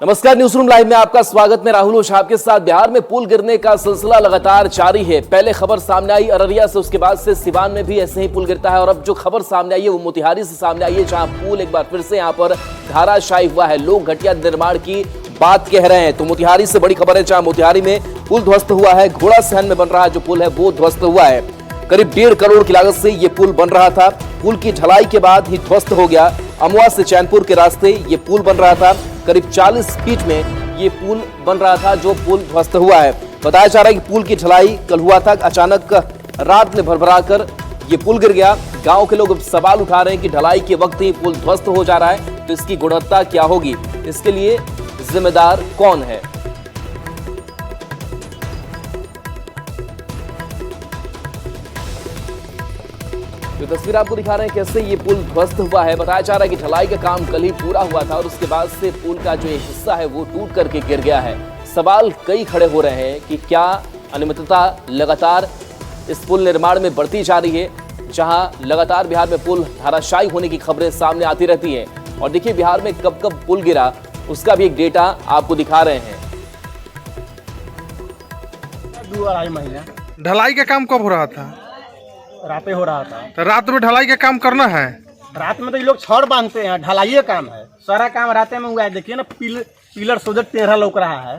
नमस्कार, news room live में आपका स्वागत। मैं राहुल ओझा आपके साथ। बिहार में पुल गिरने का सिलसिला लगातार जारी है। पहले खबर सामने आई अररिया से, उसके बाद से सिवान में भी ऐसे ही पुल गिरता है और अब जो खबर सामने आई है वो मोतिहारी से सामने आई है, जहां पुल एक बार फिर से यहां पर धाराशायी हुआ है। लोग घटिया निर्माण की बात कह रहे हैं। तो मोतिहारी से बड़ी खबर है, जहां मोतिहारी में पुल ध्वस्त हुआ है। घोड़ा सहन में बन रहा जो पुल है वो ध्वस्त हुआ है। करीब 1.5 करोड़ की लागत से ये पुल बन रहा था। पुल की ढलाई के बाद ही ध्वस्त हो गया। अमवा से चैनपुर के रास्ते ये पुल बन रहा था। करीब 40 फीट में ये पुल बन रहा था, जो पुल ध्वस्त हुआ है। बताया जा रहा है कि पुल की ढलाई कल हुआ था, अचानक रात में भरभरा कर ये पुल गिर गया। गांव के लोग अब सवाल उठा रहे हैं कि ढलाई के वक्त ही पुल ध्वस्त हो जा रहा है, तो इसकी गुणवत्ता क्या होगी, इसके लिए जिम्मेदार कौन है। जो तस्वीर आपको दिखा रहे हैं कैसे ये पुल ध्वस्त हुआ है। बताया जा रहा है कि ढलाई का काम कल ही पूरा हुआ था और उसके बाद से पुल का जो एक हिस्सा है वो टूट करके गिर गया है। सवाल कई खड़े हो रहे हैं कि क्या अनियमितता लगातार इस पुल निर्माण में बढ़ती जा रही है, जहां लगातार बिहार में पुल धाराशायी होने की खबरें सामने आती रहती हैं। और देखिए बिहार में कब कब पुल गिरा उसका भी एक डेटा आपको दिखा रहे हैं। 2-2.5 महीने ढलाई का काम कब हो रहा था? रातें हो रहा था। तो रात में ढलाई का काम करना है। रात में तो ये लोग छड़ बांधते हैं, ढलाई का काम है। सारा काम रातें में हुआ है। देखिए ना, पिलर सोजर 13 लौक रहा है।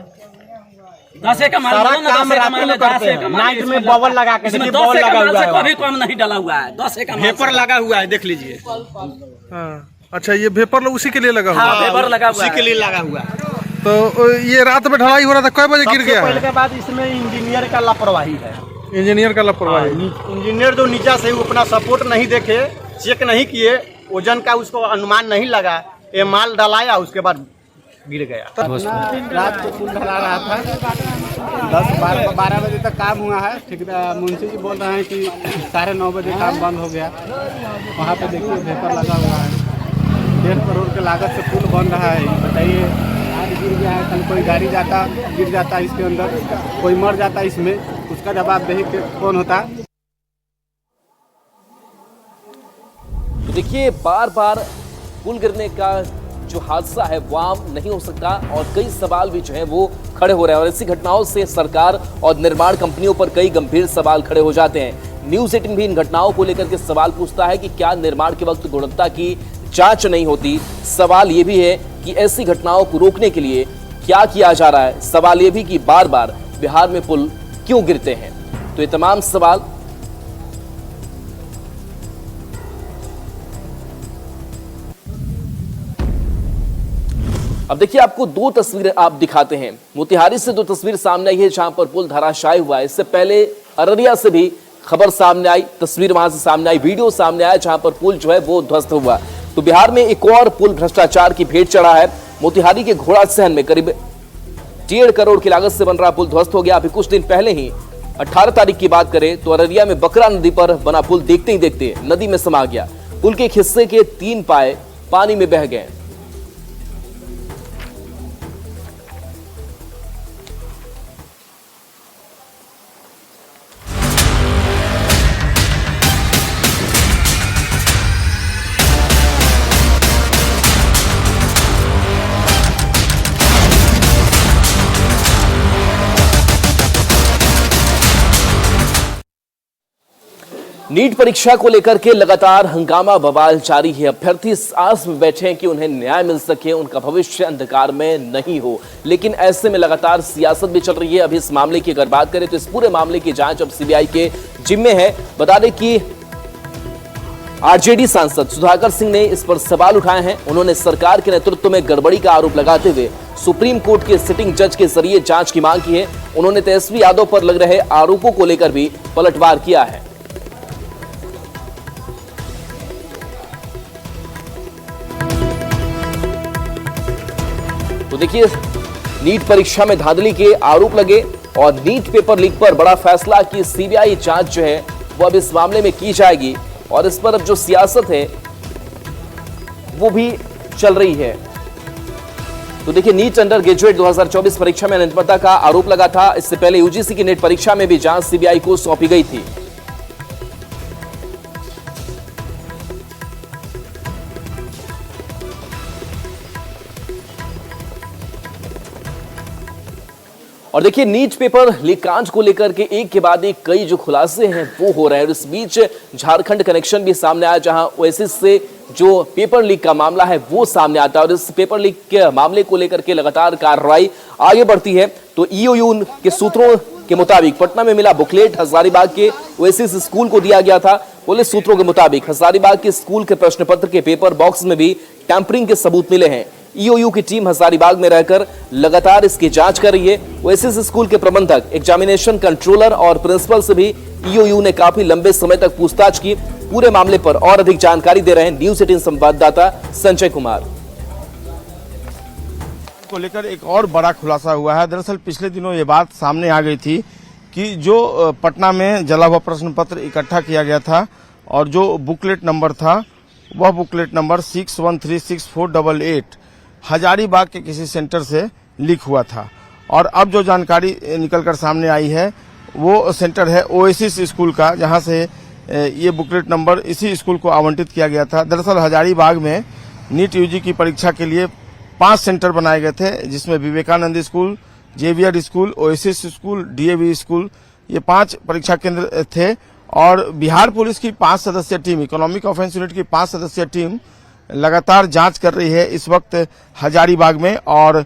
दसे का सारा काम रातें में करते हैं। नाइट में बबल लगा के देखिए, बबल लगा हुआ है। कभी कम नहीं डाला हुआ है। 10 का पेपर लगा हुआ है, देख लीजिए। हाँ। अच्छा, ये वेपर उसी के लिए लगा हुआ है? पेपर लगा हुआ उसी के लिए लगा हुआ है। तो ये रात में ढलाई हो रहा था, कई बजे गिर गया पहले है? के बाद इसमें इंजीनियर का लापरवाही है। इंजीनियर का लापरवाही। इंजीनियर जो नीचा से अपना सपोर्ट नहीं देखे, चेक नहीं किए, वजन का उसको अनुमान नहीं लगा, ये माल डालाया, उसके बाद गिर गया। रात को पुल ढला रहा था। 10-12 बजे तक काम हुआ है। ठेकेदार मुंशी जी बोल रहे हैं कि 9:30 बजे काम बंद हो गया। वहाँ पे देखिए वेपर लगा हुआ है। 1.5 करोड़ के लागत से पुल बन रहा है। बताइए, आज गिर गया है, कल कोई गाड़ी जाता गिर जाता इसके अंदर, कोई मर जाता इसमें, उसका जवाबदेही कौन होता? तो देखिए बार बार पुल गिरने का जो हादसा है वो आम नहीं हो सकता और कई सवाल भी जो है वो खड़े हो रहे हैं। और ऐसी घटनाओं से सरकार और निर्माण कंपनियों पर कई गंभीर सवाल खड़े हो जाते हैं। न्यूज़ 18 भी इन घटनाओं को लेकर के सवाल पूछता है कि क्या निर्माण के वक्त गुणवत्ता की जांच नहीं होती। सवाल ये भी है कि ऐसी घटनाओं को रोकने के लिए क्या किया जा रहा है। सवाल ये भी कि बार बार बिहार में पुल क्यों गिरते हैं। तो ये तमाम सवाल अब देखिए आपको 2 तस्वीरें आप दिखाते हैं। मोतिहारी से 2 तस्वीर सामने आई है जहां पर पुल धराशायी हुआ है। इससे पहले अररिया से भी खबर सामने आई, तस्वीर वहां से सामने आई, वीडियो सामने आया जहां पर पुल जो है वो ध्वस्त हुआ। तो बिहार में एक और पुल भ्रष्टाचार की भेंट चढ़ा है। मोतिहारी के घोड़ा सहन में करीब 1.5 करोड़ की लागत से बन रहा पुल ध्वस्त हो गया। अभी कुछ दिन पहले ही 18 तारीख की बात करें तो अररिया में बकरा नदी पर बना पुल देखते ही देखते नदी में समा गया। पुल के एक हिस्से के 3 पाए पानी में बह गए। नीट परीक्षा को लेकर के लगातार हंगामा बवाल जारी है। अभ्यर्थी इस आस में बैठे हैं कि उन्हें न्याय मिल सके, उनका भविष्य अंधकार में नहीं हो। लेकिन ऐसे में लगातार सियासत भी चल रही है। अभी इस मामले की अगर बात करें तो इस पूरे मामले की जांच अब सीबीआई के जिम्मे है। बता दें कि आरजेडी सांसद सुधाकर सिंह ने इस पर सवाल उठाए हैं। उन्होंने सरकार के नेतृत्व में गड़बड़ी का आरोप लगाते हुए सुप्रीम कोर्ट के सिटिंग जज के जरिए जांच की मांग की है। उन्होंने तेजस्वी यादव पर लग रहे आरोपों को लेकर भी पलटवार किया है। तो देखिए, नीट परीक्षा में धांधली के आरोप लगे और नीट पेपर लीक पर बड़ा फैसला कि सीबीआई जांच जो है वो अब इस मामले में की जाएगी और इस पर अब जो सियासत है वो भी चल रही है। तो देखिए, नीट अंडर ग्रेजुएट 2024 परीक्षा में अनियमितता का आरोप लगा था। इससे पहले यूजीसी की नीट परीक्षा में भी जांच सीबीआई को सौंपी गई थी। और देखिए, नीट पेपर लीक कांड को लेकर के एक के बाद एक कई जो खुलासे हैं वो हो रहे हैं। और इस बीच झारखंड कनेक्शन भी सामने आया, जहां ओएसिस से जो पेपर लीक का मामला है वो सामने आता है। और इस पेपर लीक के मामले को लेकर के लगातार कार्रवाई आगे बढ़ती है। तो ईओयू के सूत्रों के मुताबिक पटना में मिला बुकलेट हजारीबाग के ओएसिस स्कूल को दिया गया था। पुलिस सूत्रों के मुताबिक हजारीबाग के स्कूल के प्रश्न पत्र के पेपर बॉक्स में भी टैंपरिंग के सबूत मिले हैं। ईओयू की टीम हजारीबाग में रहकर लगातार इसकी जांच कर रही है। ओएसिस स्कूल के प्रबंधक, एग्जामिनेशन कंट्रोलर और प्रिंसिपल से भी ईओयू ने काफी लंबे समय तक पूछताछ की। पूरे मामले पर और अधिक जानकारी दे रहे हैं न्यूज़ 18 संवाददाता संजय कुमार। को लेकर एक और बड़ा खुलासा हुआ है। दरअसल पिछले दिनों ये बात सामने आ गई थी कि जो पटना में जला हुआ प्रश्न पत्र इकट्ठा किया गया था और जो बुकलेट नंबर था वह बुकलेट नंबर 61364888 हजारीबाग के किसी सेंटर से लीक हुआ था। और अब जो जानकारी निकलकर सामने आई है वो सेंटर है ओएसिस स्कूल का, जहां से ये बुकलेट नंबर इसी स्कूल को आवंटित किया गया था। दरअसल हजारीबाग में नीट यूजी की परीक्षा के लिए 5 सेंटर बनाए गए थे, जिसमें Vivekananda school, Xavier school, Oasis school, DAV school, ये 5 परीक्षा केंद्र थे। और बिहार पुलिस की 5 सदस्यीय टीम, इकोनॉमिक ऑफेंस यूनिट की 5 सदस्यीय टीम लगातार जांच कर रही है इस वक्त हजारीबाग में। और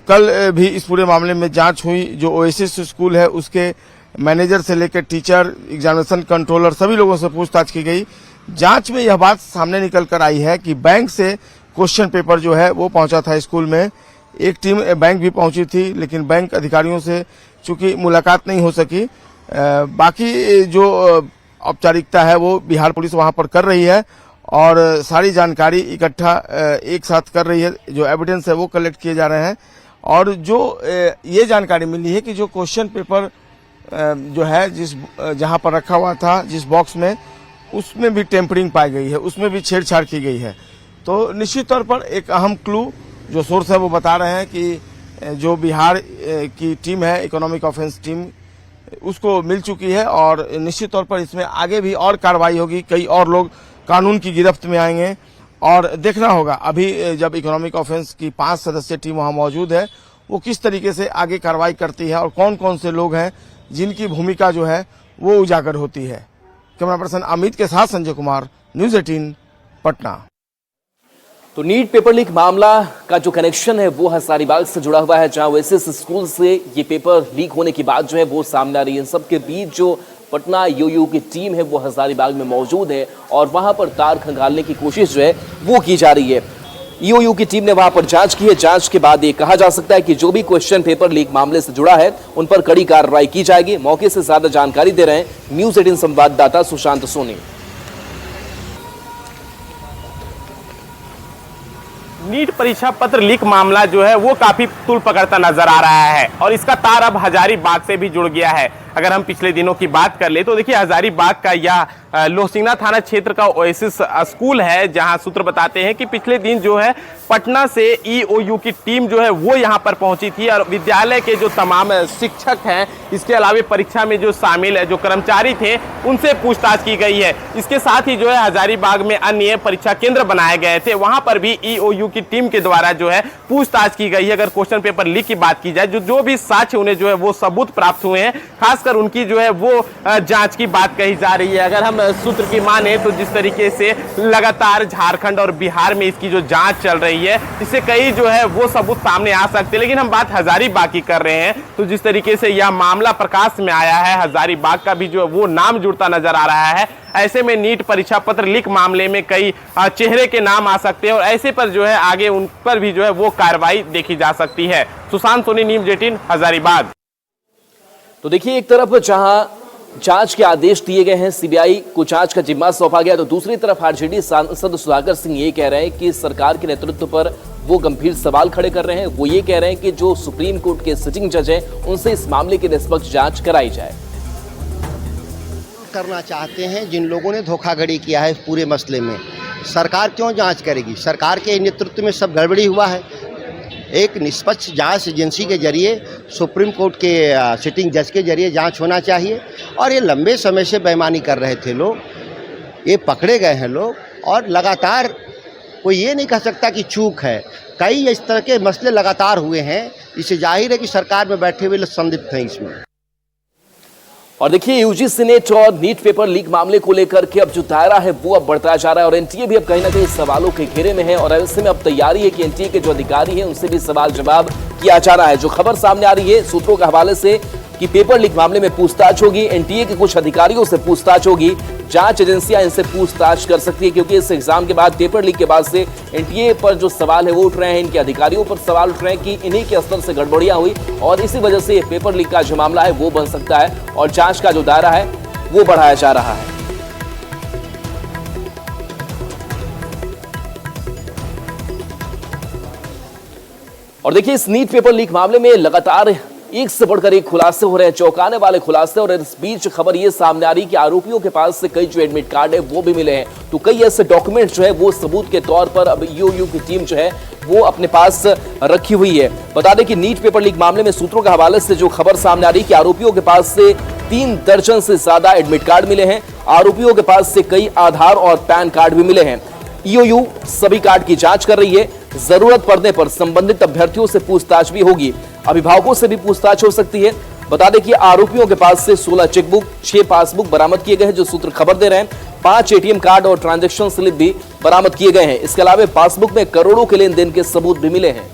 कल भी इस पूरे मामले में जांच हुई। जो ओएसिस स्कूल है उसके मैनेजर से लेकर टीचर, एग्जामिनेशन कंट्रोलर, सभी लोगों से पूछताछ की गई। जांच में यह बात सामने निकल कर आई है कि बैंक से क्वेश्चन पेपर जो है वो पहुंचा था स्कूल में। एक टीम बैंक भी पहुंची थी, लेकिन बैंक अधिकारियों से चूंकि मुलाकात नहीं हो सकी। बाकी जो औपचारिकता है वो बिहार पुलिस वहां पर कर रही है और सारी जानकारी इकट्ठा एक साथ कर रही है। जो एविडेंस है वो कलेक्ट किए जा रहे हैं। और जो ये जानकारी मिली है कि जो क्वेश्चन पेपर जो है जहां पर रखा हुआ था, जिस बॉक्स में, उसमें भी टेम्परिंग पाई गई है, उसमें भी छेड़छाड़ की गई है। तो निश्चित तौर पर एक अहम क्लू जो सोर्स है वो बता रहे हैं कि जो बिहार की टीम है, इकोनॉमिक ऑफेंस टीम, उसको मिल चुकी है। और निश्चित तौर पर इसमें आगे भी और कार्रवाई होगी, कई और लोग कानून की गिरफ्त में आएंगे। और देखना होगा अभी जब इकोनॉमिक ऑफेंस की 5 सदस्यीय टीम वहां मौजूद है वो किस तरीके से आगे कार्रवाई करती है और कौन कौन से लोग हैं जिनकी भूमिका जो है वो उजागर होती है। कैमरा पर्सन अमित के साथ संजय कुमार, न्यूज़ 18 पटना। तो नीट पेपर लीक मामला का जो कनेक्शन है वो हजारीबाग से जुड़ा हुआ है, जहां ओएसिस स्कूल से ये पेपर लीक होने की बात जो है वो सामने आ रही है। इन सबके बीच जो पटना ईओयू की टीम है वो हजारीबाग में मौजूद है और वहां पर तार खंगालने की कोशिश जो है वो की जा रही है। ईओयू की टीम ने वहां पर जांच की है। जांच के बाद ये कहा जा सकता है कि जो भी क्वेश्चन पेपर लीक मामले से जुड़ा है उन पर कड़ी कार्रवाई की जाएगी। मौके से ज्यादा जानकारी दे रहे हैं न्यूज़ 18 संवाददाता सुशांत सोनी। नीट परीक्षा पत्र लीक मामला जो है वो काफी तूल पकड़ता नजर आ रहा है और इसका तार अब हजारीबाग से भी जुड़ गया है। अगर हम पिछले दिनों की बात कर ले तो देखिए, हजारीबाग का यह लोहसिंगना थाना क्षेत्र का ओएसिस स्कूल है, जहां सूत्र बताते हैं कि पिछले दिन जो है पटना से ईओयू की टीम जो है वो यहां पर पहुंची थी और विद्यालय के जो तमाम शिक्षक हैं, इसके अलावा परीक्षा में जो शामिल जो कर्मचारी थे, उनसे पूछताछ की गई है। इसके साथ ही जो है हजारीबाग में अन्य परीक्षा केंद्र बनाए गए थे, वहां पर भी ईओयू की टीम के द्वारा जो है पूछताछ की गई है। अगर क्वेश्चन पेपर लीक की बात की जाए, जो भी साक्ष्य उन्हें जो है वो सबूत प्राप्त हुए हैं, खासकर उनकी जो है वो जांच की बात कही जा रही है। अगर हम सूत्र की माने तो जिस तरीके से लगातार झारखंड और बिहार में इसकी जो जांच चल रही है, इससे कई जो है वो सबूत सामने आ सकते हैं। लेकिन हम बात हजारीबाग की कर रहे हैं तो जिस तरीके से यह मामला प्रकाश में आया है, हजारीबाग का भी जो है वो नाम जुड़ता नजर आ रहा है। ऐसे में नीट परीक्षा पत्र लीक मामले में कई चेहरे के नाम आ सकते हैं और ऐसे पर जो है आगे उन पर भी जो है वो कार्रवाई देखी जा सकती है। सुशांत सोनी, न्यूज़ 18 हजारीबाग। तो देखिए, एक तरफ जहां जांच के आदेश दिए गए हैं, सीबीआई को जांच का जिम्मा सौंपा गया, तो दूसरी तरफ आरजेडी सांसद सुधाकर सिंह ये कह रहे हैं कि सरकार के नेतृत्व पर वो गंभीर सवाल खड़े कर रहे हैं। वो ये कह रहे हैं कि जो सुप्रीम कोर्ट के सिटिंग जज हैं उनसे इस मामले की निष्पक्ष जांच कराई जाए। करना चाहते हैं जिन लोगों ने धोखाधड़ी किया है इस पूरे मसले में, सरकार क्यों जांच करेगी? सरकार के नेतृत्व में सब गड़बड़ी हुआ है। एक निष्पक्ष जांच एजेंसी के जरिए, सुप्रीम कोर्ट के सिटिंग जज के जरिए जांच होना चाहिए। और ये लंबे समय से बेईमानी कर रहे थे लोग, ये पकड़े गए हैं लोग और लगातार कोई ये नहीं कह सकता कि चूक है। कई इस तरह के मसले लगातार हुए हैं, इससे जाहिर है कि सरकार में बैठे हुए लोग संदिग्ध हैं इसमें। और देखिए यूजीसी नेट और नीट पेपर लीक मामले को लेकर के अब जो दायरा है वो अब बढ़ता जा रहा है और एनटीए भी अब कहीं ना कहीं सवालों के घेरे में है और ऐसे में अब तैयारी है कि एनटीए के जो अधिकारी हैं उनसे भी सवाल जवाब किया जा रहा है। जो खबर सामने आ रही है सूत्रों के हवाले से कि पेपर लीक मामले में पूछताछ होगी, एनटीए के कुछ अधिकारियों से पूछताछ होगी, जांच एजेंसियां इनसे पूछताछ कर सकती है क्योंकि इस एग्जाम के बाद, पेपर लीक के बाद से एनटीए पर जो सवाल है वो उठ रहे हैं, इनके अधिकारियों पर सवाल उठ रहे हैं कि इन्हीं के स्तर से गड़बड़ियां हुई और इसी वजह से पेपर लीक का जो मामला है वो बन सकता है और जांच का जो दायरा है वो बढ़ाया जा रहा है। और देखिए इस नीट पेपर लीक मामले में लगातार एक से बढ़कर एक खुलासे हो रहे हैं, चौंकाने वाले खुलासे। और इस बीच खबर ये सामने आ रही कि आरोपियों के पास से कई जो एडमिट कार्ड है वो भी मिले हैं, तो कई ऐसे डॉक्यूमेंट्स जो है वो सबूत के तौर पर अब ईओयू की टीम जो है वो अपने पास रखी हुई है। बता दें कि नीट पेपर लीक मामले में सूत्रों के हवाले से जो खबर सामने आ रही कि आरोपियों के पास से 3 दर्जन से ज्यादा एडमिट कार्ड मिले हैं, आरोपियों के पास से कई आधार और पैन कार्ड भी मिले हैं। ईओयू सभी कार्ड की जांच कर रही है, जरूरत पड़ने पर संबंधित अभ्यर्थियों से पूछताछ भी होगी, अभिभावकों से भी पूछताछ हो सकती है। बता दें कि आरोपियों के पास से 16 चेकबुक, 6 पासबुक बरामद किए गए हैं, जो सूत्र खबर दे रहे हैं। 5 एटीएम कार्ड और ट्रांजैक्शन स्लिप भी बरामद किए गए हैं। इसके अलावा पासबुक में करोड़ों के लेन देन के सबूत भी मिले हैं।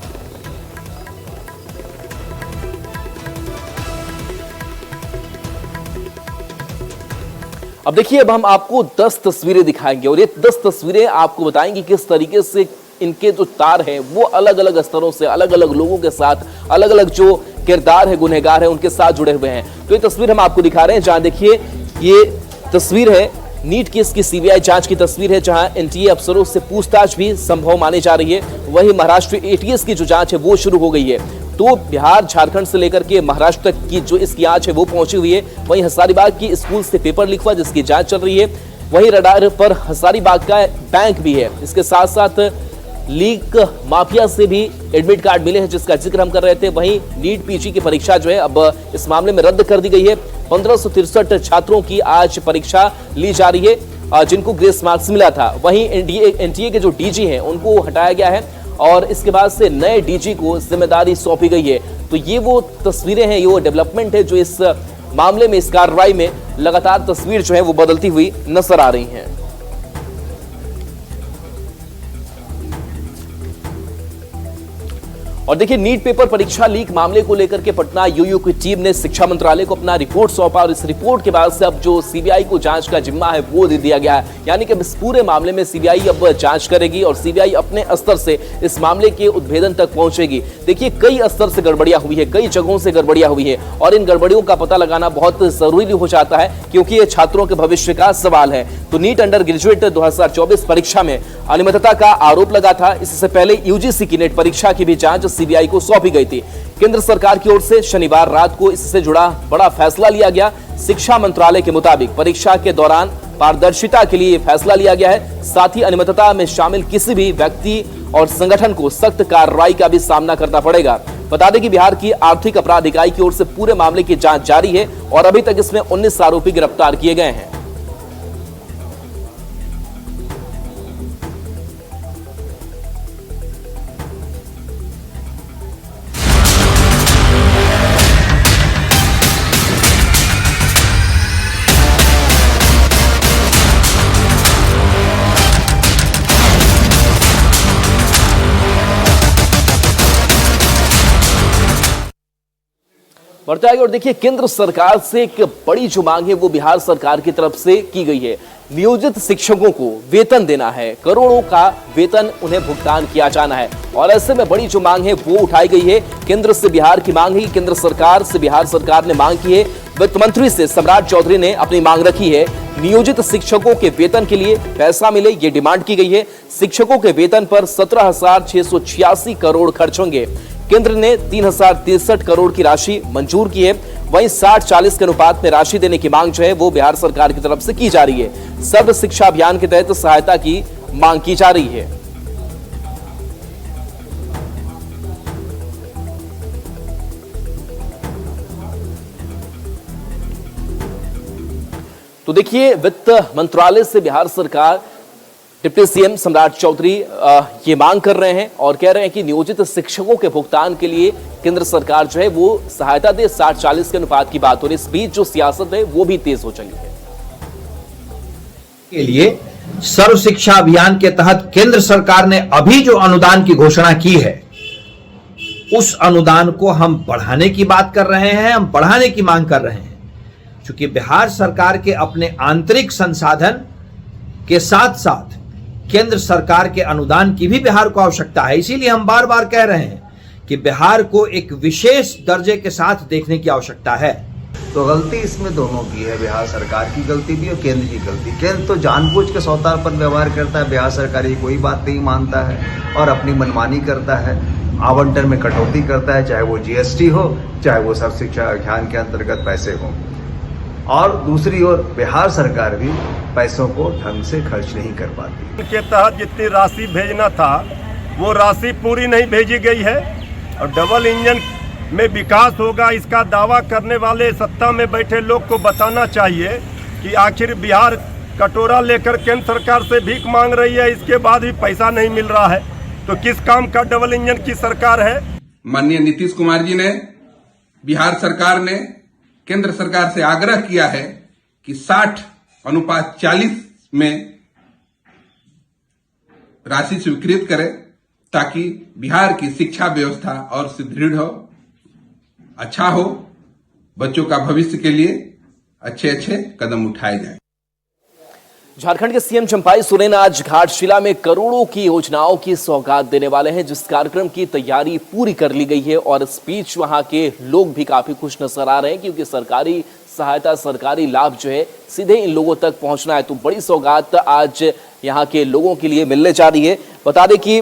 अब देखिए, अब हम आपको 10 तस्वीरें दिखाएंगे और ये 10 तस्वीरें आपको बताएंगी किस तरीके से इनके जो तार हैं वो अलग अलग स्तरों से, अलग अलग लोगों के साथ, अलग अलग जो किरदार है, गुनहगार है, उनके साथ जुड़े हुए हैं। तो ये तस्वीर हम आपको दिखा रहे हैं, जहां देखिए ये तस्वीर है नीट केस की सीबीआई जांच की तस्वीर है, जहां एनटीए अफसरों से पूछताछ भी संभव मानी जा रही है। वहीं महाराष्ट्र एटीएस की जो जांच है वो शुरू हो गई है। तो बिहार, झारखंड से लेकर के महाराष्ट्र तक की जो इसकी जांच है वो पहुंची हुई है। वहीं हजारीबाग की स्कूल से पेपर लीक हुआ जिसकी जांच चल रही है। वहीं रडार पर हजारीबाग का बैंक भी है। इसके साथ साथ लीक माफिया से भी एडमिट कार्ड मिले हैं जिसका जिक्र हम कर रहे थे। वहीं नीट पीजी की परीक्षा जो है अब इस मामले में रद्द कर दी गई है। 1563 छात्रों की आज परीक्षा ली जा रही है जिनको ग्रेस मार्क्स मिला था। वहीं एनटीए के जो डीजी हैं उनको हटाया गया है और इसके बाद से नए डीजी को जिम्मेदारी सौंपी गई है। तो ये वो तस्वीरें हैं, ये वो डेवलपमेंट है जो इस मामले में, इस कार्रवाई में लगातार तस्वीर जो है वो बदलती हुई नजर आ रही है। और देखिए नीट पेपर परीक्षा लीक मामले को लेकर के पटना यूयू की टीम ने शिक्षा मंत्रालय को अपना रिपोर्ट सौंपा और इस रिपोर्ट के बाद से अब जो सीबीआई को जांच का जिम्मा है वो दे दिया गया है। यानी कि इस पूरे मामले में सीबीआई अब जांच करेगी और सीबीआई अपने स्तर से इस मामले के उद्भेदन तक पहुंचेगी। देखिए कई स्तर से गड़बड़ियां हुई है, कई जगहों से गड़बड़ियां हुई है और इन गड़बड़ियों का पता लगाना बहुत जरूरी हो जाता है क्योंकि ये छात्रों के भविष्य का सवाल है। तो नीट अंडर ग्रेजुएट 2024 परीक्षा में अनियमितता का आरोप लगा था। इससे पहले यूजीसी की नेट परीक्षा की भी जांच सीबीआई को सौंपी गई थी। केंद्र सरकार की ओर से शनिवार रात को इससे जुड़ा बड़ा फैसला लिया गया। शिक्षा मंत्रालय के मुताबिक परीक्षा के दौरान पारदर्शिता के लिए फैसला लिया गया है। साथ ही अनियमितता में शामिल किसी भी व्यक्ति और संगठन को सख्त कार्रवाई का भी सामना करना पड़ेगा। बता दें कि बिहार की आर्थिक अपराध इकाई की ओर से पूरे मामले की जांच जारी है और अभी तक इसमें 19 आरोपी गिरफ्तार किए गए हैं। बढ़ते आगे और देखिए केंद्र सरकार से एक बड़ी जो मांग है वो बिहार सरकार की तरफ से की गई है। नियोजित शिक्षकों को वेतन देना है, करोड़ों का वेतन उन्हें भुगतान किया जाना है और ऐसे में बड़ी जो मांग है वो उठाई गई है। केंद्र से बिहार की मांग है, केंद्र सरकार से बिहार सरकार ने मांग की है। वित्त मंत्री से सम्राट चौधरी ने अपनी मांग रखी है। नियोजित शिक्षकों के वेतन के लिए पैसा मिले, ये डिमांड की गई है। शिक्षकों के वेतन पर 17,686 करोड़ खर्च होंगे। केंद्र ने 3,063 करोड़ की राशि मंजूर की है। वहीं 60-40 के अनुपात में राशि देने की मांग जो है वो बिहार सरकार की तरफ से की जा रही है। सर्व शिक्षा अभियान के तहत सहायता की मांग की जा रही है। तो देखिए वित्त मंत्रालय से बिहार सरकार डिप्टी सीएम सम्राट चौधरी ये मांग कर रहे हैं और कह रहे हैं कि नियोजित शिक्षकों के भुगतान के लिए केंद्र सरकार जो है वो सहायता दे। 60-40 के अनुपात की बात हो रही है। इस बीच जो सियासत है वो भी तेज हो चली है। के लिए सर्व शिक्षा अभियान के तहत केंद्र सरकार ने अभी जो अनुदान की घोषणा की है, उस अनुदान को हम बढ़ाने की बात कर रहे हैं, हम बढ़ाने की मांग कर रहे हैं। क्योंकि बिहार सरकार के अपने आंतरिक संसाधन के साथ साथ केंद्र सरकार के अनुदान की भी बिहार को आवश्यकता है। इसीलिए हम बार बार कह रहे हैं कि बिहार को एक विशेष दर्जे के साथ देखने की आवश्यकता है। तो गलती इसमें दोनों की है, बिहार सरकार की गलती भी और केंद्र की गलती। केंद्र तो जानबूझ के सौतारपन व्यवहार करता है, बिहार सरकार की कोई बात नहीं मानता है और अपनी मनमानी करता है, आवंटन में कटौती करता है, चाहे वो जीएसटी हो, चाहे वो सर्व शिक्षा अभियान के अंतर्गत पैसे हो। और दूसरी ओर बिहार सरकार भी पैसों को ढंग से खर्च नहीं कर पाती। के तहत जितनी राशि भेजना था वो राशि पूरी नहीं भेजी गई है और डबल इंजन में विकास होगा इसका दावा करने वाले सत्ता में बैठे लोग को बताना चाहिए कि आखिर बिहार कटोरा लेकर केंद्र सरकार से भीख मांग रही है, इसके बाद भी पैसा नहीं मिल रहा है। तो किस काम का डबल इंजन की सरकार है? माननीय नीतीश कुमार जी ने, बिहार सरकार ने केंद्र सरकार से आग्रह किया है कि 60:40 में राशि स्वीकृत करें ताकि बिहार की शिक्षा व्यवस्था और सुदृढ़ हो, अच्छा हो, बच्चों का भविष्य के लिए अच्छे अच्छे कदम उठाए जाएं। झारखंड के सीएम चंपाई सोरेन आज घाटशिला में करोड़ों की योजनाओं की सौगात देने वाले हैं, जिस कार्यक्रम की तैयारी पूरी कर ली गई है और इस बीच वहां के लोग भी काफी खुश नजर आ रहे हैं क्योंकि सरकारी सहायता, सरकारी लाभ जो है सीधे इन लोगों तक पहुंचना है। तो बड़ी सौगात आज यहाँ के लोगों के लिए मिलने जा रही है। बता दें कि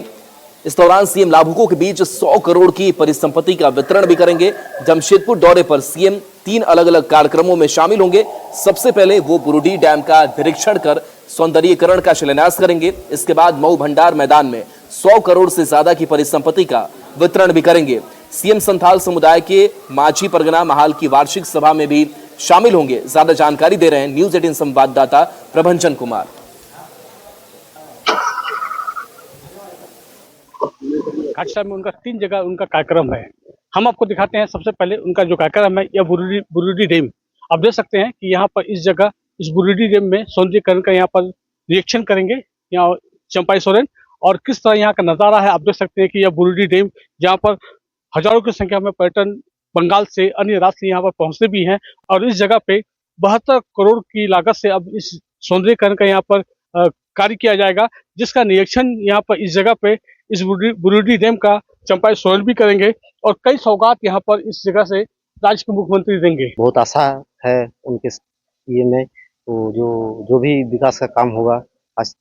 इस दौरान सीएम लाभुकों के बीच 100 करोड़ की परिसंपत्ति का वितरण भी करेंगे। जमशेदपुर दौरे पर सीएम 3 अलग अलग कार्यक्रमों में शामिल होंगे। सबसे पहले वो बुरुडी डैम का निरीक्षण कर सौंदर्यीकरण का शिलान्यास करेंगे। इसके बाद मऊ भंडार मैदान में 100 करोड़ से ज्यादा की परिसंपत्ति का वितरण भी करेंगे। सीएम संथाल समुदाय के माझी परगना महाल की वार्षिक सभा में भी शामिल होंगे। ज्यादा जानकारी दे रहे हैं न्यूज 18 संवाददाता प्रभंजन कुमार। घाटशिला में उनका 3 जगह उनका कार्यक्रम है। हम आपको दिखाते हैं। सबसे पहले उनका जो कार्यक्रम है यह बुरुडी डैम। आप देख सकते हैं कि यहाँ पर इस जगह इस बुरुडी डैम में सौंदर्यीकरण का यहाँ पर निरीक्षण करेंगे यहाँ चंपाई सोरेन, और किस तरह यहाँ का नज़ारा है आप देख सकते हैं कि यह बुरुडी डैम जहाँ पर हजारों की संख्या में पर्यटन बंगाल से, अन्य राज्य से यहाँ पर पहुँचते भी हैं। और इस जगह पे 72 करोड़ की लागत से अब इस सौंदर्यीकरण का यहाँ पर कार्य किया जाएगा, जिसका निरीक्षण यहाँ पर इस जगह पे इस बुरुडी डैम का चंपाई सोरेन भी करेंगे और कई सौगात यहाँ पर इस जगह से राज्य के मुख्यमंत्री देंगे। बहुत आशा है उनके ये में, तो जो भी विकास का काम होगा, आज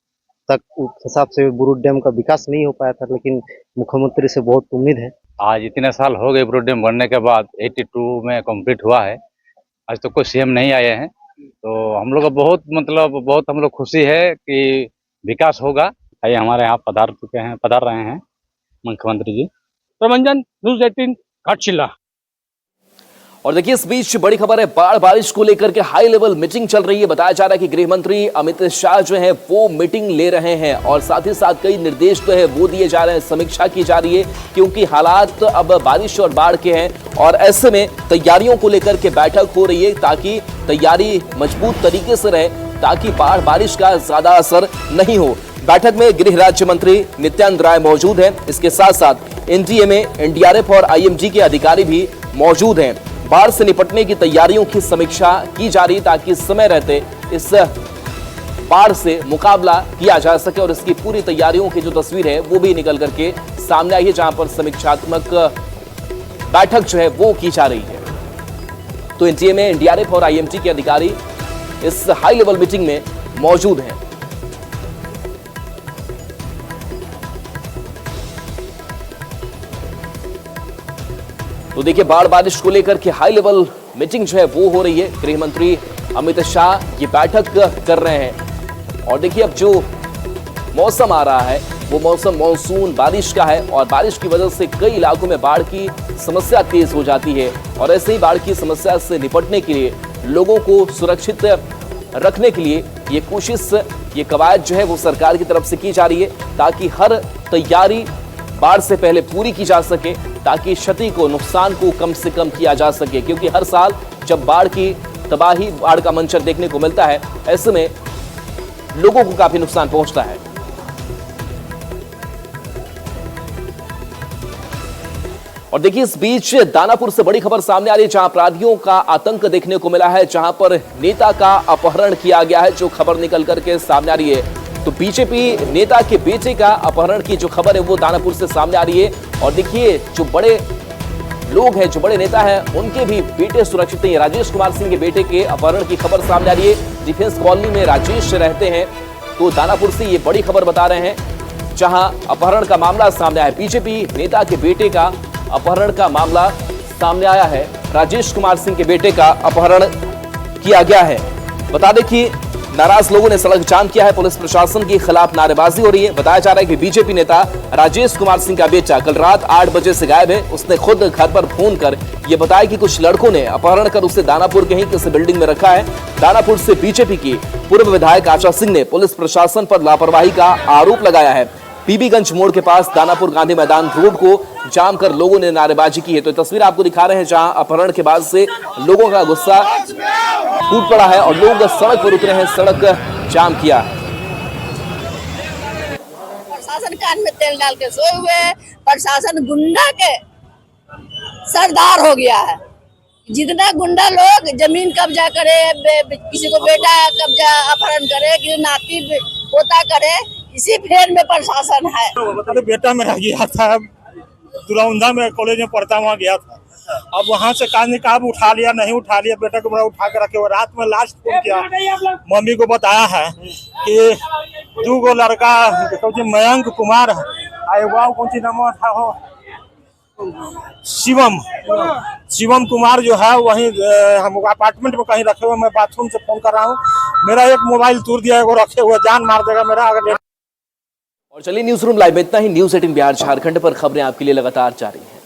तक उस हिसाब से बुरुडी डैम का विकास नहीं हो पाया था, लेकिन मुख्यमंत्री से बहुत उम्मीद है। आज इतने साल हो गए बुरुडी डैम बनने के बाद, 82 में कंप्लीट हुआ है, आज तक कोई सीएम नहीं आए हैं, तो हम लोग का बहुत हम लोग खुशी है कि विकास होगा। ये हमारे यहाँ पधार रहे हैं मुख्यमंत्री जी। प्रभंजन, न्यूज 18 घाटशिला। और देखिए इस बीच बड़ी खबर है, बाढ़ बारिश को लेकर के हाई लेवल मीटिंग चल रही है। बताया जा रहा है कि गृह मंत्री अमित शाह जो है वो मीटिंग ले रहे हैं और साथ ही साथ कई निर्देश जो है वो दिए जा रहे हैं, समीक्षा की जा रही है क्योंकि हालात अब बारिश और बाढ़ के हैं और ऐसे में तैयारियों को लेकर के बैठक हो रही है ताकि तैयारी मजबूत तरीके से रहे, ताकि बाढ़ बारिश का ज्यादा असर नहीं हो। बैठक में गृह राज्य मंत्री नित्यानंद राय मौजूद हैं। इसके साथ साथ एनडीए में एनडीआरएफ और आईएमजी के अधिकारी भी मौजूद हैं। बाढ़ से निपटने की तैयारियों की समीक्षा की जा रही ताकि समय रहते इस बाढ़ से मुकाबला किया जा सके और इसकी पूरी तैयारियों की जो तस्वीर है वो भी निकल करके सामने आई है, जहां पर समीक्षात्मक बैठक जो है वो की जा रही है। तो एनडीए में एनडीआरएफ और आईएमजी के अधिकारी इस हाई लेवल मीटिंग में मौजूद हैं। तो देखिए बाढ़ बारिश को लेकर के हाई लेवल मीटिंग जो है वो हो रही है। गृह मंत्री अमित शाह ये बैठक कर रहे हैं और देखिए अब जो मौसम आ रहा है वो मौसम मानसून बारिश का है और बारिश की वजह से कई इलाकों में बाढ़ की समस्या तेज हो जाती है और ऐसे ही बाढ़ की समस्या से निपटने के लिए लोगों को सुरक्षित रखने के लिए ये कोशिश, ये कवायद जो है वो सरकार की तरफ से की जा रही है, ताकि हर तैयारी बाढ़ से पहले पूरी की जा सके, ताकि क्षति को, नुकसान को कम से कम किया जा सके। क्योंकि हर साल जब बाढ़ की तबाही, बाढ़ का मंचर देखने को मिलता है, ऐसे में लोगों को काफी नुकसान पहुंचता है। और देखिए, इस बीच दानापुर से बड़ी खबर सामने आ रही है, जहां अपराधियों का आतंक देखने को मिला है, जहां पर नेता का अपहरण किया गया है। जो खबर निकल करके सामने आ रही है, तो बीजेपी नेता के बेटे का अपहरण की जो खबर है वो दानापुर से सामने आ रही है। और देखिए, जो बड़े लोग हैं, जो बड़े नेता हैं, उनके भी बेटे सुरक्षित नहीं है। राजेश कुमार सिंह के बेटे के अपहरण की खबर सामने आ रही है। डिफेंस कॉलोनी में राजेश रहते हैं, तो दानापुर से ये बड़ी खबर बता रहे हैं, जहां अपहरण का मामला सामने आया। बीजेपी नेता के बेटे का अपहरण का मामला सामने आया है। राजेश कुमार सिंह के बेटे का अपहरण किया गया है। बता दें कि नाराज लोगों ने सड़क जाम किया है, पुलिस प्रशासन के खिलाफ नारेबाजी हो रही है। बताया जा रहा है कि बीजेपी नेता राजेश कुमार सिंह का बेटा कल रात 8 बजे से गायब है। उसने खुद घर पर फोन कर यह बताया कि कुछ लड़कों ने अपहरण कर उसे दानापुर के ही किसी बिल्डिंग में रखा है। दानापुर से बीजेपी की पूर्व विधायक आशा सिंह ने पुलिस प्रशासन पर लापरवाही का आरोप लगाया है। पीबीगंज मोड़ के पास दानापुर गांधी मैदान रोड को जाम कर लोगों ने नारेबाजी की है। तो तस्वीर आपको दिखा रहे हैं, जहां अपहरण के बाद से लोगों का गुस्सा फूट पड़ा है और लोग सड़क पर उतरे हैं, सड़क जाम किया। प्रशासन कान में तेल डाल के सोए हुए, प्रशासन गुंडा के सरदार हो गया है। जितना गुंडा लोग जमीन कब्जा करे, किसी को बेटा कब्जा अपहरण करे, किसी नाती पोता करे, इसी फेर में प्रशासन है। अरे बेटा मेरा गया था दुरौंधा में, कॉलेज में पढ़ता, वहाँ गया था। अब वहाँ से कान निकाब उठा लिया, नहीं उठा लिया, बेटा को बड़ा उठा के रखे। रात में लास्ट फोन किया, मम्मी को बताया है कि 2 लड़का मयंक कुमार कौन सी नाम था हो, शिवम कुमार जो है, वहीं हम अपार्टमेंट में कहीं रखे हुए। मैं बाथरूम से फोन कर रहा हूँ, मेरा एक मोबाइल तोड़ दिया है, वो रखे हुए, जान मार देगा मेरा अगर। और चलिए, न्यूज रूम लाइव में इतना ही। न्यूज़ 18 बिहार झारखंड पर खबरें आपके लिए लगातार जारी हैं।